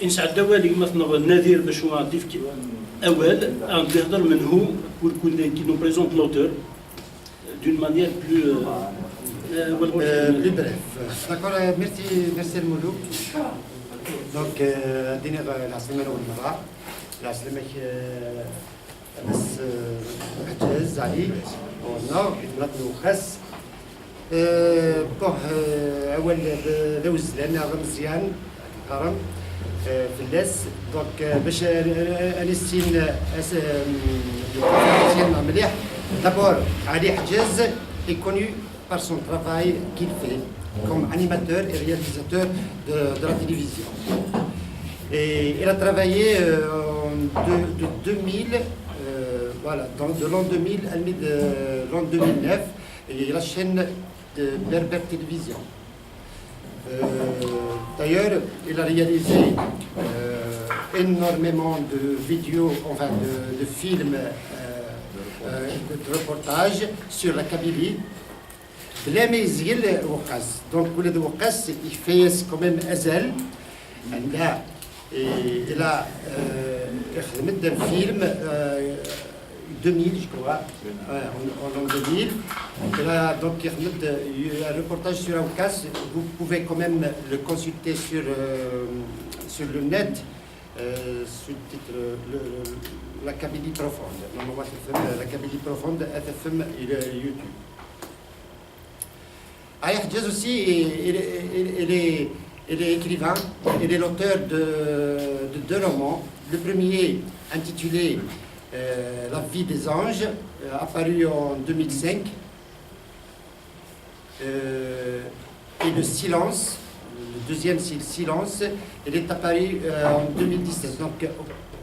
إن سعد والي مثلا النذير باش هو نضيف أول نهضر من هو pour qu'il nous présente l'auteur d'une manière plus plus bref. D'accord, merci le Moulouk. Donc, ديني العسلمة الأول مرة العسلمة بس حجاز علي ورنا بلاد الوخاس بوه أول دوز لأن مزيان كرم في اللاس دونك باش انستين مليح d'abord Ali Hadjaz est connu par son travail qu'il fait comme animateur et réalisateur de la télévision. Et il a travaillé de 2000, voilà, de l'an 2000 à l'an 2009, et la chaîne de Berber Télévision. D'ailleurs, il a réalisé énormément de vidéos, enfin de films, de reportages sur la Kabylie. بلا ما يزيل وقاص دونك ولد وقاص يفيس كوميم ازل عندها الى خدمت فيلم 2000 je crois en 2000 donc il خدمت un reportage sur Aucas. Vous pouvez quand même le consulter sur le net sous le titre la Kabylie profonde. Normalement la Kabylie profonde FFM YouTube. Ali Hadjaz aussi, il est écrivain, il est l'auteur de deux romans. Le premier, intitulé La vie des anges, apparu en 2005, et Le silence, le deuxième c'est Le silence, il est apparu en 2017, donc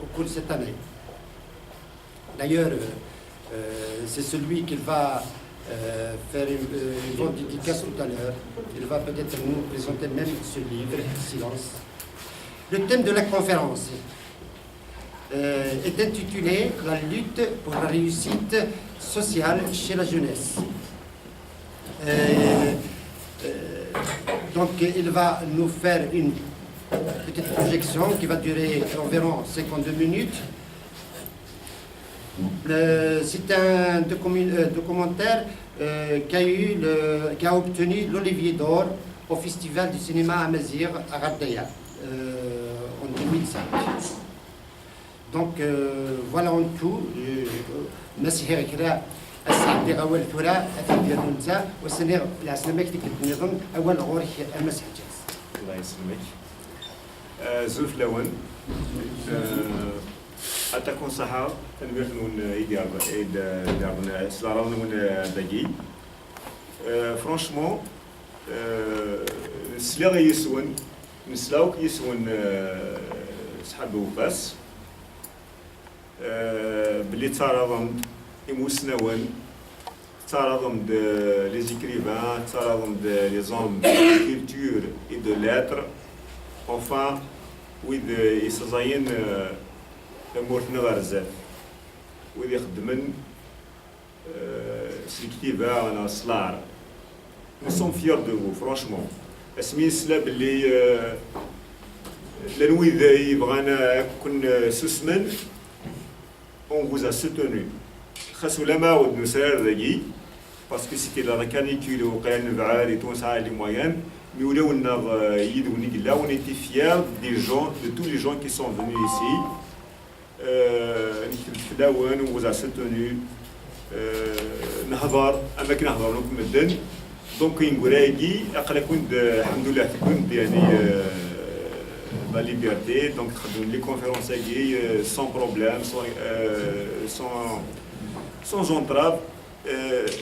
au cours de cette année. D'ailleurs, c'est celui qu'il va faire une grande dédicace tout à l'heure. Il va peut-être nous présenter même ce livre, Silence. Le thème de la conférence est intitulé La lutte pour la réussite sociale chez la jeunesse. Donc il va nous faire une petite projection qui va durer environ 52 minutes. C'est un documentaire qui a obtenu l'Olivier d'Or au Festival du cinéma Amazir à Gardaya en 2005. Donc voilà en tout. مسير كذا السعدي غوال ثورة أثناء النزاع والسنير العسلمك تكتب نظام أول غورك المسح جاز. الله يسلمك. زوف لون. أتكون صحة تنبيه نون يدارنا سلارون نون دقي. فرانشمون نسلاغ يسون نسلاوك يسون سحب وفاس. بلي تعرضم إموسناون تعرضم les écrivains, تعرضم les hommes de culture et de lettres. Enfin, oui, يسزاين مورتنا غارزات وإذا يخدمن سلكتيفا أنا صلار. Nous sommes fiers de vous, franchement. اسمي سلا باللي لنوي يبغانا كن سوسمن. On vous a soutenu. Parce que c'était la canicule au Cayen et tout ça, les moyens. Mais on était fiers des gens, de tous les gens qui sont venus ici. On vous a soutenu. Donc, la liberté, donc les conférences sans problème, sans entrave,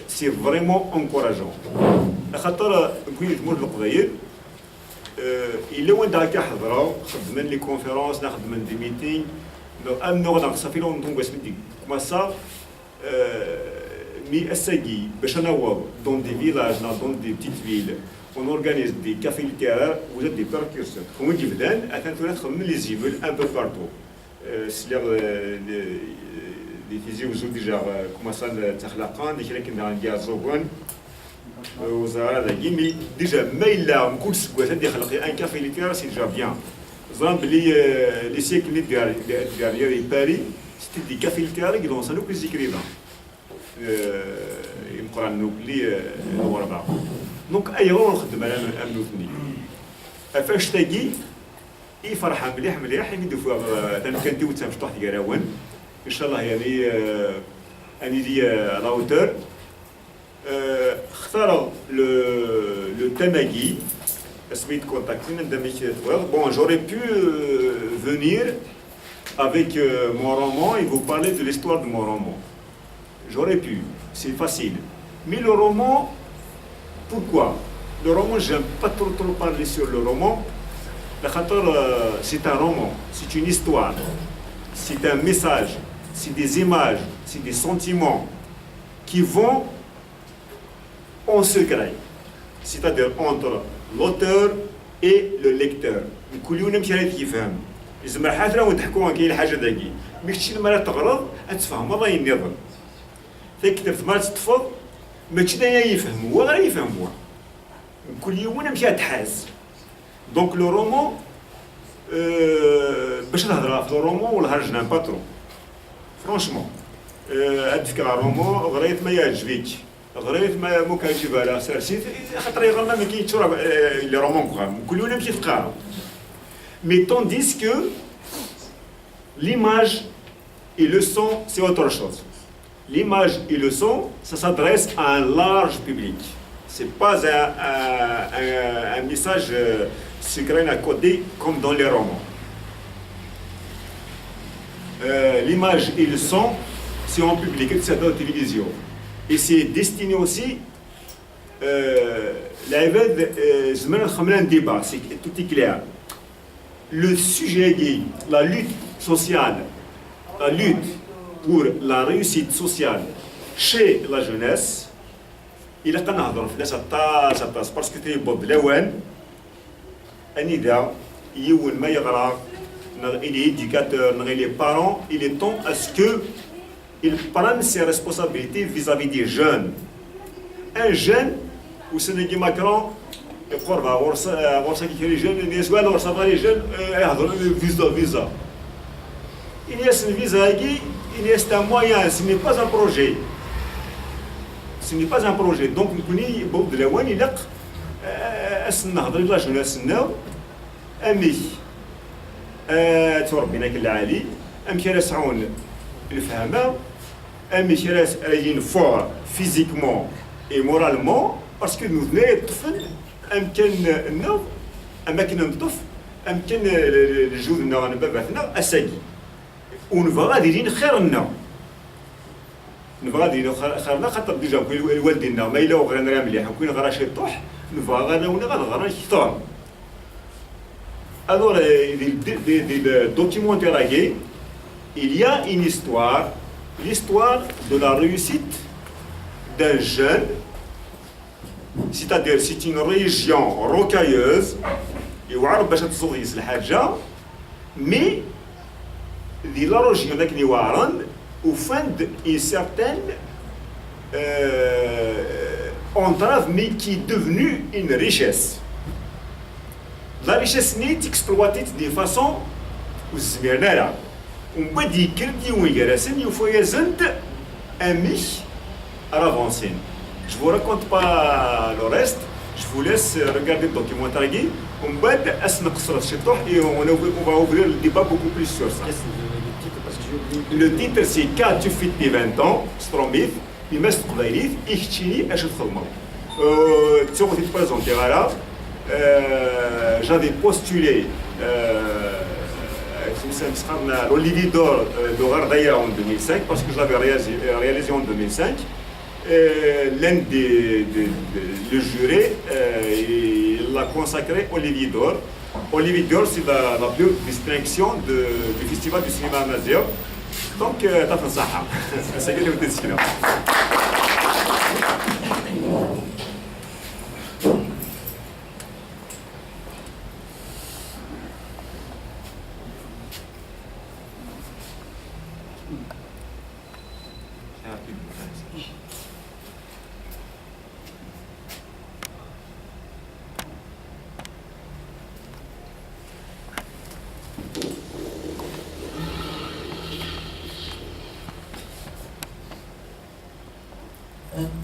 c'est vraiment encourageant. Il est où d'ailleurs حضروا خدمنا les conférences خدمنا des meetings donc أنا صافي لهم comme ça mais أساقي باش نوض dans des villages dans des petites villes. On organise des cafés littéraires, vous êtes des percurseurs. Comme on dit, vous êtes les immeubles un peu partout. C'est des physiques, vous avez déjà commencé à faire des gens qui ont des azogouan, aux arabes, mais déjà, mais là, on coule ce que un café littéraire, c'est déjà bien. les siècles derrière Paris, c'était des cafés littéraires qui ont lancé les écrivains. Donc, ailleurs, on خدم على أمنوتني. فاش تاجي يفرح مليح يمدوا فيها كان تيوت مفتوح تقراون إن شاء الله يعني أني دي لاوتور اختار le Tamagui. Bon, j'aurais pu venir avec mon roman et vous parler de l'histoire de mon roman. J'aurais pu, c'est facile. Mais le roman, pourquoi? Le roman, j'aime pas trop parler sur le roman. C'est un roman, c'est une histoire, c'est un message, c'est des images, c'est des sentiments qui vont en secret. C'est-à-dire entre l'auteur et le lecteur. كل يوم نمشي هذا يفهم. إذا حاجة راهو تحكوا كاين الحاجة ذاكي. مش شي لما تغرض تفهم الله ينظر. تكتب ما تتفض ماشي دايما يفهم هو غير يفهم هو. كل يوم نمشي تحاس. دونك لو رومون باش نهضر في الرومون ولا هرجنا باترون. فرانشمون هاد فكرة رومون غريت ما يعجبك. غريت ما ممكن يجيبها على سارسيت خاطر يغرنا ما كاينش لي رومون كغام كل يوم نمشي تقرا mais tandis que l'image et le son c'est autre chose. L'image et le son ça s'adresse à un large public. C'est pas un message secret à côté comme dans les romans. L'image et le son c'est en public c'est dans la télévision. Et c'est destiné aussi un débat, c'est tout est clair. Le sujet la lutte sociale, la lutte pour la réussite sociale chez la jeunesse, il a qu'à نهضر في ناس الطاس parce que تي بود لوان أني دا يون ما يغرى il est éducateur, il est parent, il est temps à ce que il prenne ses responsabilités vis-à-vis des jeunes. Un jeune, ou ce n'est pas Macron, il faut voir ça qui est les jeunes, il y a ça va les jeunes, visa. Il y a ce visa il y a un moyen, ce n'est pas un projet. Ce n'est pas un projet. Donc, nous connaissons beaucoup de la ouane, il y a la jeunesse, أمي تربينا كل عالي أم كي راسعون الفهمة أمي كي رايين فور فيزيكمون et moralement parce que nous venons الطفل أم كان النوم أما كنا نطف أم كان الجودنا باباتنا أساقي ونبغى غاديين خير النوم نبغى غاديين خيرنا خاطر ديجا الوالدينا ما إلا وغير مليح وكاين غير شي طوح نبغى غير كثر. Alors, des documentaires il y a une histoire, l'histoire de la réussite d'un jeune, c'est-à-dire c'est une région rocailleuse, mais la région qui au fin d'une certaine entrave, mais qui est devenue une richesse. La richesse n'est exploitée de façon où on peut dire qu'il faut avancer. Je ne vous raconte pas le reste, je vous laisse regarder le documentaire et on va ouvrir le débat beaucoup plus sur ça. Le titre c'est Quand tu fais tes 20 ans, Stromith, il m'a dit Ichtini et je te présente j'avais postulé l'Olivier d'Or de Gardaïa en 2005 parce que je l'avais réalisé en 2005. L'un le jury il l'a consacré Olivier d'Or. Olivier d'Or c'est la plus haute distinction du festival du cinéma amazigh. Donc t'as fait ça. C'est que le cinéma. hein.